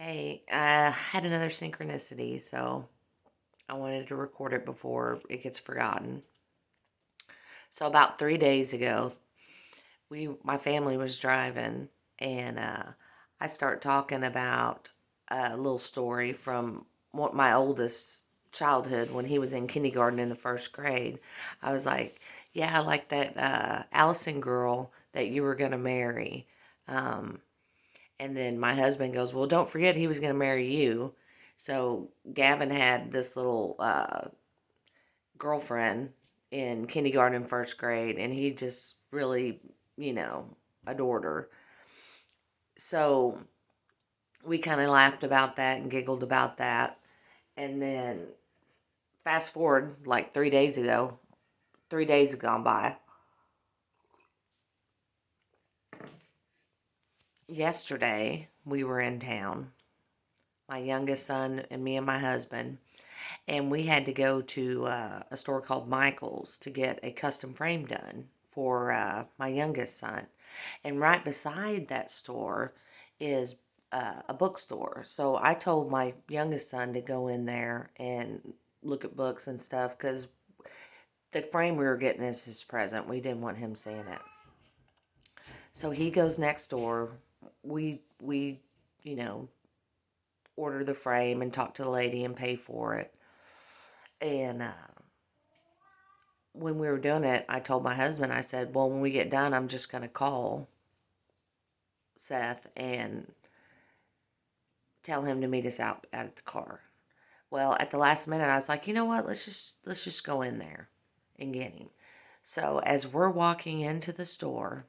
Hey, I had another synchronicity, so I wanted to record it before it gets forgotten. So about 3 days ago, my family was driving, and I start talking about a little story from what my oldest childhood when he was in kindergarten in the first grade. I was like, "Yeah, I like that Allison girl that you were gonna marry." Um, And then my husband goes, "Well, don't forget he was going to marry you." So Gavin had this little girlfriend in kindergarten and first grade, and he just really, adored her. So we kind of laughed about that and giggled about that. And then fast forward like 3 days ago, 3 days have gone by. Yesterday, we were in town, my youngest son and me and my husband, and we had to go to a store called Michael's to get a custom frame done for my youngest son. And right beside that store is a bookstore. So I told my youngest son to go in there and look at books and stuff because the frame we were getting is his present. We didn't want him seeing it. So he goes next door. We you know order the frame and talk to the lady and pay for it. And when we were doing it, I told my husband, I said, well, when we get done, I'm just going to call Seth and tell him to meet us out at the car. Well, at the last minute, I was like, you know what? Let's just go in there and get him. So as we're walking into the store,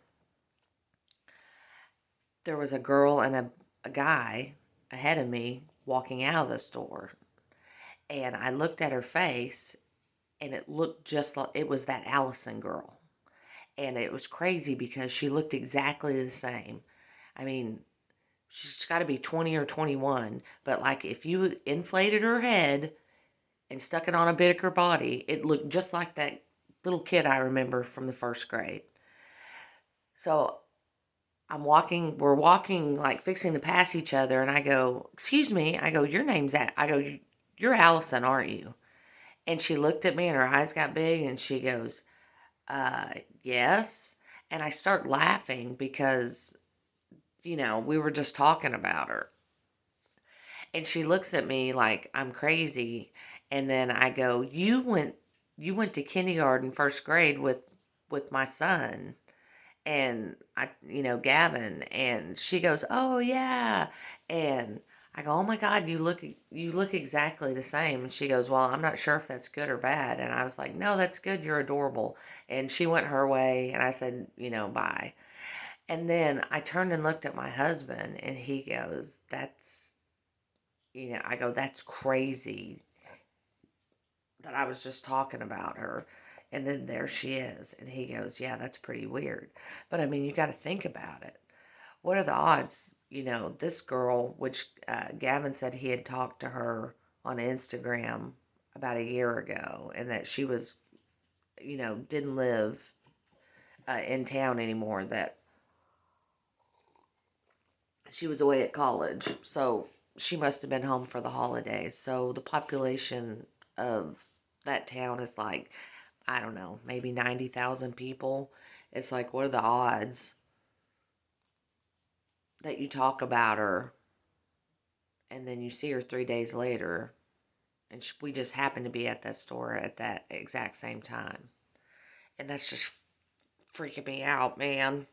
there was a girl and a guy ahead of me walking out of the store. And I looked at her face, and it looked just like it was that Allison girl. And it was crazy because she looked exactly the same. I mean, she's got to be 20 or 21, but like if you inflated her head and stuck it on a bit of her body, it looked just like that little kid I remember from the first grade. So we're walking, like fixing to pass each other, and I go, "Excuse me," I go, "Your name's that," I go, "You're Allison, aren't you?" And she looked at me and her eyes got big and she goes, yes. And I start laughing because we were just talking about her. And she looks at me like I'm crazy. And then I go, you went to kindergarten, first grade with my son and Gavin. And she goes, "Oh yeah." And I go, "Oh my God, you look exactly the same." And she goes, "Well, I'm not sure if that's good or bad." And I was like, "No, that's good. You're adorable." And she went her way and I said, "Bye." And then I turned and looked at my husband and he goes, I go, "That's crazy that I was just talking about her." And then there she is. And he goes, "Yeah, that's pretty weird." But I mean, you got to think about it. What are the odds? This girl, which Gavin said he had talked to her on Instagram about a year ago, and that she was, didn't live in town anymore, that she was away at college. So she must have been home for the holidays. So the population of that town is like, I don't know, maybe 90,000 people. It's like, what are the odds that you talk about her and then you see her 3 days later, and we just happened to be at that store at that exact same time. And that's just freaking me out, man.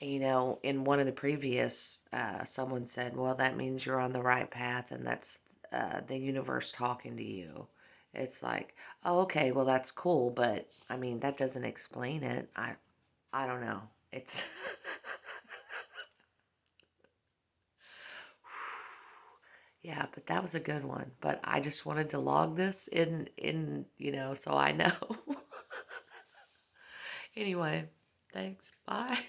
And, in one of the previous, someone said, well, that means you're on the right path, and that's the universe talking to you. It's like, oh, okay, well, that's cool, but I mean, that doesn't explain it. I don't know. It's yeah, but that was a good one. But I just wanted to log this in so I know. Anyway, thanks. Bye.